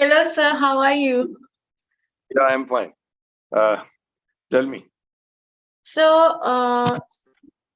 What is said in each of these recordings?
Hello, sir. How are you? Yeah, I'm fine. Uh, Tell me. So,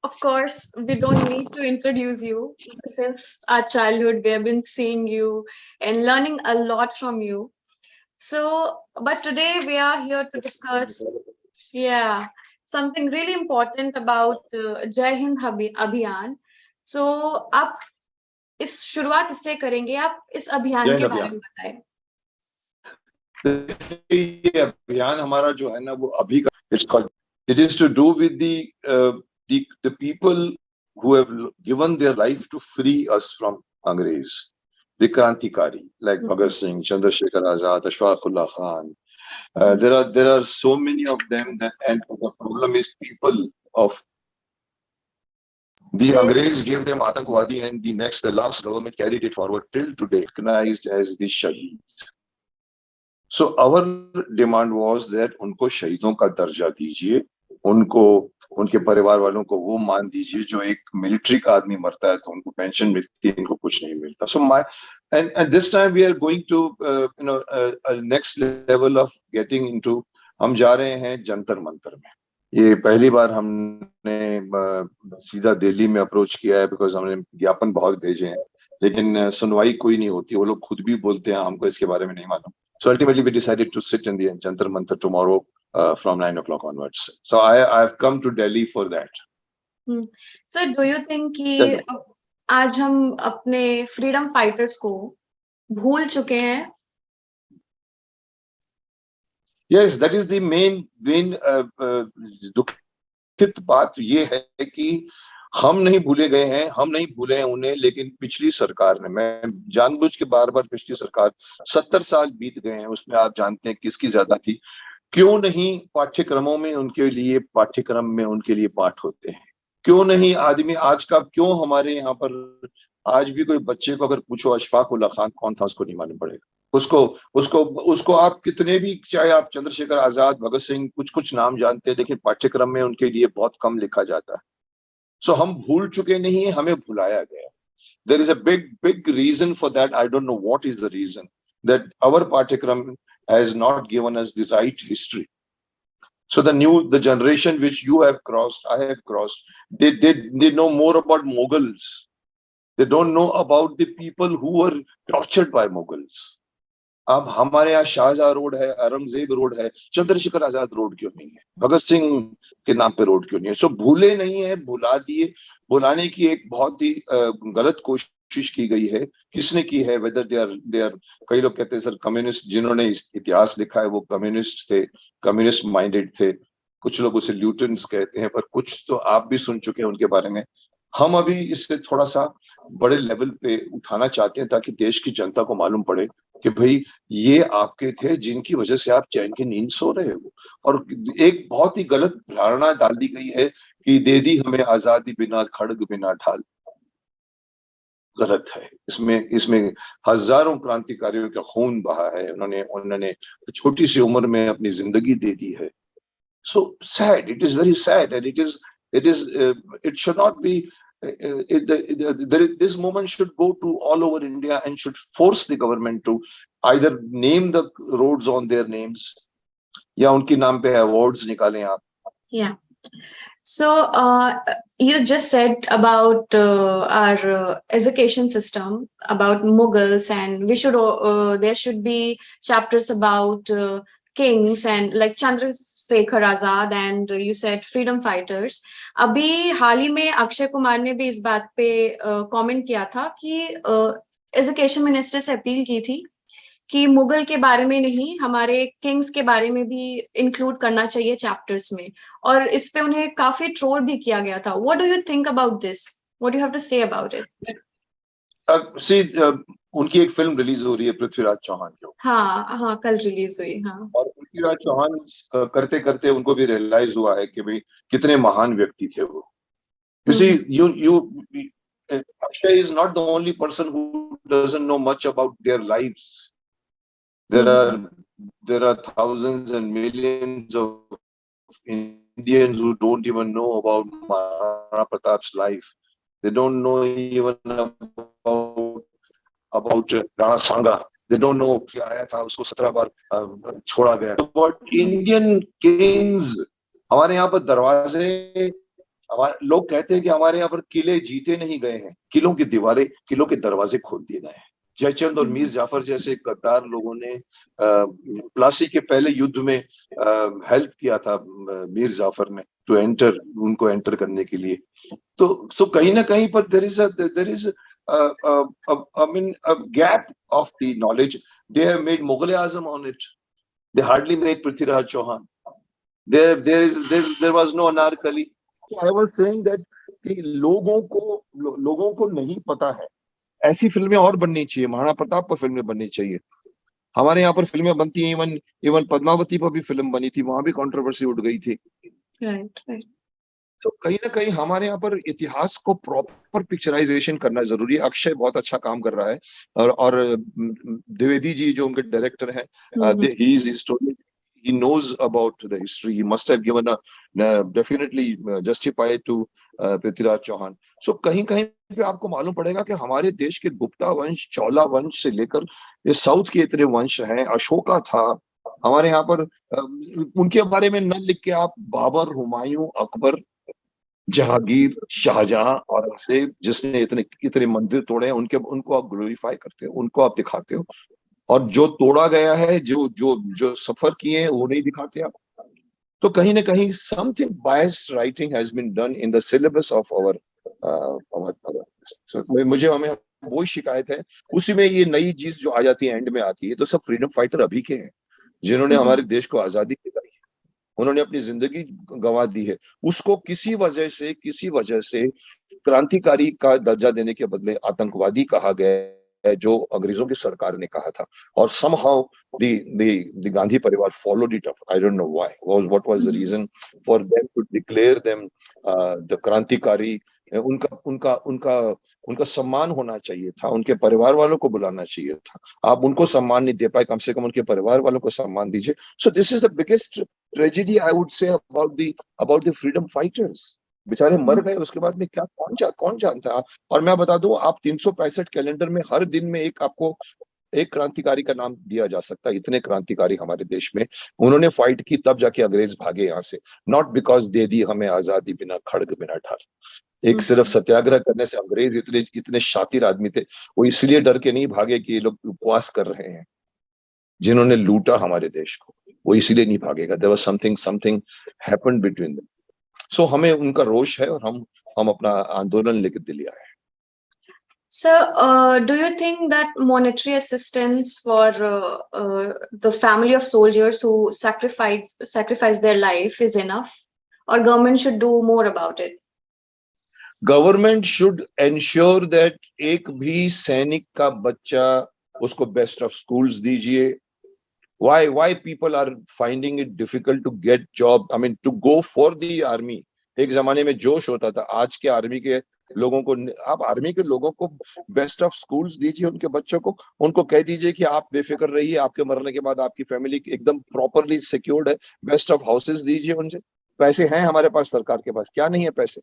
of course, we don't need to introduce you. Since our childhood, we have been seeing you and learning a lot from you. So, but today we are here to discuss, yeah, something really important about Jai Hind Abhiyan. So, आप इस शुरुआत इससे करेंगे, आप इस अभियान जय के हिंद बारे में अभियान। बताएं। देखिए, ये अभियान हमारा जो है ना वो अभी का it's called it is to do with the people who have given their life to free us from Angrez, the Krantikari, like Bhagat Singh, Chandrasekhar Azad, Ashfaq Ullah Khan. There are so many of them that, and the problem is people of the Angrez gave them Atangwadi, and the last government carried it forward till today, recognized as the Shaheed. So our demand was that उनको शहीदों का दर्जा दीजिए, उनको उनके परिवार वालों को वो मान दीजिए जो एक मिलिट्री का आदमी मरता है तो उनको पेंशन मिलती है, इनको कुछ नहीं मिलता. So and this time we are going to a next level of getting into. हम जा रहे हैं जंतर मंतर में. ये पहली बार हमने सीधा दिल्ली में अप्रोच किया है बिकॉज हमने ज्ञापन बहुत भेजे हैं लेकिन सुनवाई कोई नहीं होती. वो लोग खुद भी बोलते हैं हमको इसके बारे में नहीं मालूम. So ultimately we decided to sit in the Jantar Mantar tomorrow from 9 o'clock onwards. So I've come to Delhi for that. So do you think कि आज हम अपने फ्रीडम फाइटर्स को भूल चुके हैं? Yes, that is the main दुखित बात ये है कि हम नहीं भूले गए हैं, हम नहीं भूले हैं उन्हें, लेकिन पिछली सरकार ने, मैं जानबूझ के बार पिछली सरकार, 70 साल बीत गए हैं, उसमें आप जानते हैं किसकी ज्यादा थी. क्यों नहीं पाठ्यक्रमों में उनके लिए पाठ्यक्रम में उनके लिए पाठ होते हैं? क्यों नहीं आदमी आज का, क्यों हमारे यहाँ पर आज भी कोई बच्चे को अगर पूछो अशफाक उल्ला खान कौन था उसको नहीं मालूम पड़ेगा. उसको आप कितने भी, चाहे आप चंद्रशेखर आजाद, भगत सिंह, कुछ नाम जानते हैं लेकिन पाठ्यक्रम में उनके लिए बहुत कम लिखा जाता है. So हम भूल चुके नहीं है, हमें भुलाया गया. There is a big reason for that. I don't know what is the reason that our Pathikram has not given us the right history. So the generation which you have crossed, I have crossed, they know more about Mughals. They don't know about the people who were tortured by Mughals. अब हमारे यहाँ Shahjahan road है, Aurangzeb road है, Chandrashekhar Azad road क्यों नहीं है? भगत सिंह के नाम पे रोड क्यों नहीं है? सो भूले नहीं है, भुला दिए. भुलाने की एक बहुत ही गलत कोशिश की गई है. किसने की है? वेदर दे आर कई लोग कहते हैं सर कम्युनिस्ट, जिन्होंने इतिहास लिखा है वो कम्युनिस्ट थे, कम्युनिस्ट माइंडेड थे. कुछ लोग उसे ल्यूटेंस कहते हैं, पर कुछ तो आप भी सुन चुके हैं उनके बारे में. हम अभी इससे थोड़ा सा बड़े लेवल पे उठाना चाहते हैं ताकि देश की जनता को मालूम पड़े कि भाई ये आपके थे जिनकी वजह से आप चैन की नींद सो रहे हो. और एक बहुत ही गलत धारणा डाल दी गई है कि दे दी हमें आजादी बिना खड़ग बिना ढाल. गलत है. इसमें हजारों क्रांतिकारियों का खून बहा है. उन्होंने छोटी सी उम्र में अपनी जिंदगी दे दी है. So sad. It is very sad, and it should not be. This movement should go to all over India and should force the government to either name the roads on their names, या उनके नाम पे awards निकालें आप. Yeah. So you just said about our education system, about Mughals, and there should be chapters about kings and like Chandrasekhar Azad, and you said freedom fighters. अभी हाल ही में अक्षय कुमार ने भी इस बात पे कमेंट किया था कि एजुकेशन मिनिस्टर से अपील की थी कि मुगल के बारे में नहीं, हमारे किंग्स के बारे में भी इंक्लूड करना चाहिए चैप्टर्स में. और इस पे उन्हें काफी ट्रोल भी किया गया था. What do you think about this? What do you have to say about it? उनकी एक फिल्म रिलीज हो रही है पृथ्वीराज चौहान की. हाँ, कल रिलीज हुई. हाँ, और पृथ्वीराज चौहान करते करते उनको भी रियलाइज हुआ है कि भाई कितने महान व्यक्ति थे वो. You see, Akshay is not the only person who doesn't know much about their lives. There are thousands and millions of Indians who don't even know about Maharana Pratap's life. They don't know even about Rana Sanga. They don't know कि आया था, उसको 17 बार छोड़ा गया। But Indian Kings, हमारे यहाँ पर दरवाजे, हमारे लोग कहते हैं कि हमारे यहाँ पर किले जीते नहीं गए हैं, किलों की दीवारें, किलों के दरवाजे खोल दिए गए हैं। जयचंद और मीर जाफर जैसे गद्दार लोगों ने प्लासी के पहले युद्ध में हेल्प किया था मीर जाफर ने टू एंटर, उनको एंटर करने के लिए। तो सो कहीं ना कहीं पर there is I mean a gap of the knowledge. They have made Mughal Azam on it. They hardly made Prithviraj Chauhan. There was no Anarkali. So I was saying that कि लोगों को नहीं पता है, ऐसी फिल्में और बननी चाहिए, महाराणा प्रताप पर फिल्में बननी चाहिए। हमारे यहाँ पर फिल्में बनती हैं, इवन पद्मावती पर भी फिल्म बनी थी, वहां भी कंट्रोवर्सी उठ गई थी। Right right. तो कहीं ना कहीं हमारे यहाँ पर इतिहास को प्रॉपर पिक्चराइजेशन करना जरूरी है। अक्षय बहुत अच्छा काम कर रहा है, और द्विवेदी जी जो उनके डायरेक्टर हैं, he is historian, he knows about the history. He must have given definitely justified to Prithviraj Chauhan. So कहीं कहीं पे आपको मालूम पड़ेगा कि हमारे देश के गुप्ता वंश, चौला वंश से लेकर ये साउथ के इतने वंश हैं, अशोका था हमारे यहाँ पर, उनके बारे में न लिख के आप बाबर, हुमायूं, अकबर, जहांगीर, शाहजहां, औरंगजेब, जिसने इतने इतने मंदिर तोड़े हैं, उनको आप ग्लोरीफाई करते हो, उनको आप दिखाते हो, और जो तोड़ा गया है, जो जो जो सफर किए हैं, वो नहीं दिखाते आप। तो कहीं ना कहीं something biased writing has been done in the syllabus of our मुझे हमें वो शिकायत है। उसी में ये नई चीज जो आ जाती है, एंड में आती है, तो सब फ्रीडम फाइटर अभी के हैं जिन्होंने हमारे देश को आजादी दिलाई है, उन्होंने अपनी जिंदगी गंवा दी है। उसको किसी वजह से क्रांतिकारी का दर्जा देने के बदले आतंकवादी कहा गया है, जो अंग्रेजों की सरकार ने कहा था, और somehow the गांधी परिवार followed it up. I don't know why. What was the reason for them to declare them the क्रांतिकारी? उनका उनका उनका उनका सम्मान होना चाहिए था, उनके परिवार वालों को बुलाना चाहिए था। आप उनको सम्मान नहीं दे पाए, कम से कम उनके परिवार वालों को सम्मान दीजिए। So this is the biggest tragedy I would say about the freedom fighters. बेचारे मर गए, उसके बाद में क्या कौन जानता है। और मैं बता दूं, आप 365 कैलेंडर में हर दिन में आपको एक क्रांतिकारी का नाम दिया जा सकता है। इतने क्रांतिकारी हमारे देश में, उन्होंने फाइट की, तब जाके अंग्रेज भागे यहाँ से, नॉट बिकॉज दे दी हमें आजादी बिना खड़ग बिना ढाल। एक सिर्फ सत्याग्रह करने से अंग्रेज इतने शातिर आदमी थे, वो इसलिए डर के नहीं भागे कि ये लोग उपवास कर रहे हैं। जिन्होंने लूटा हमारे देश को, वो इसलिए नहीं भागेगा। There was something happened between them. So हमें उनका रोष है, और हम अपना आंदोलन लेकर दिल्ली आए हैं। So, do you think that monetary assistance for the family of soldiers who sacrifice their life is enough, or government should do more about it? Government should ensure that एक भी सैनिक का बच्चा, उसको बेस्ट ऑफ स्कूल्स दीजिए। Why people are finding it difficult to get job? I mean, to go for the army. एक जमाने में जोश होता था, आज के आर्मी के लोगों को, आप आर्मी के लोगों को बेस्ट ऑफ स्कूल्स दीजिए, उनके बच्चों को, उनको कह दीजिए कि आप बेफिक्र रहिए, आपके मरने के बाद आपकी फैमिली एकदम प्रॉपरली सिक्योर्ड है। बेस्ट ऑफ हाउसेस दीजिए उनसे। पैसे हैं हमारे पास, सरकार के पास क्या नहीं है पैसे?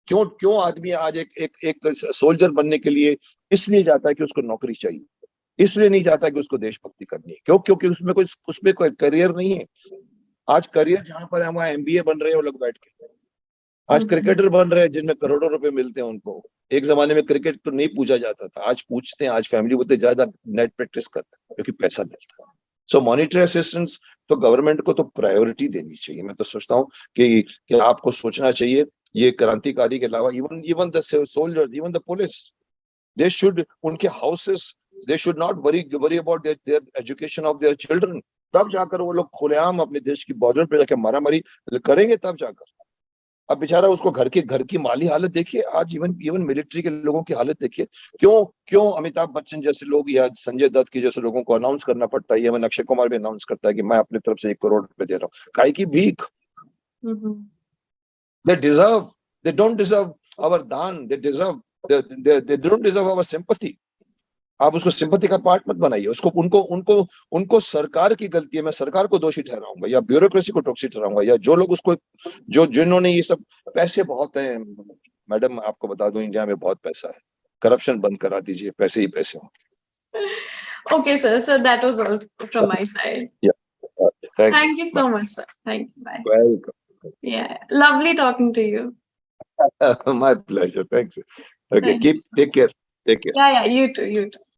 क्यों आदमी आज एक सोल्जर बनने के लिए इसलिए जाता है कि उसको नौकरी चाहिए, इसलिए नहीं जाता कि उसको देशभक्ति करनी है। क्योंकि उसमें कोई करियर नहीं है। आज करियर जहां पर है, वहां एमबीए बन रहे हैं वो लोग बैठ के। आज क्रिकेटर बन रहे हैं जिनमें करोड़ों रुपए मिलते हैं उनको। एक जमाने में क्रिकेट तो नहीं पूछा जाता था, आज पूछते हैं। आज फैमिली बोलते ज्यादा नेट प्रैक्टिस करते हैं क्योंकि पैसा मिलता है। सो मॉनिटरी असिस्टेंस तो गवर्नमेंट को तो प्रायोरिटी देनी चाहिए। मैं तो सोचता हूँ कि आपको सोचना चाहिए, ये क्रांतिकारी के अलावा even the soldiers, even the police, they should, उनके houses, they should not worry about their education of their children. तब जाकर वो लोग खुलेआम अपने देश की बॉर्डर पे जाकर मारामारी करेंगे, तब जाकर। अब बेचारा उसको घर की माली हालत देखिए, आज इवन मिलिट्री के लोगों की हालत देखिए। क्यों अमिताभ बच्चन जैसे लोग या संजय दत्त की जैसे लोगों को अनाउंस करना पड़ता है, या अक्षय कुमार भी अनाउंस करता है कि मैं अपनी तरफ से 1 करोड़ रुपए दे रहा हूँ। काहे की भीख? they don't deserve our दान, they don't deserve our sympathy. आप उसको सिंपैथी का पार्ट मत बनाइए उसको। उनको सरकार की गलती है, मैं सरकार को दोषी ठहराऊंगा, या ब्यूरोक्रेसी को दोषी ठहराऊंगा, या जो लोग उसको, जिन्होंने ये सब, पैसे बहुत हैं मैडम, आपको बता दूं, इंडिया में बहुत पैसा है। करप्शन बंद करा दीजिए, पैसे ही पैसे होंगे। Okay, sir. So that was all from my side. Thank you so much, sir. Thank you. Bye. Welcome. Yeah, lovely talking to you. My pleasure. Thanks. Okay, Thank you. take care. Take care. Yeah, yeah. You too. You too.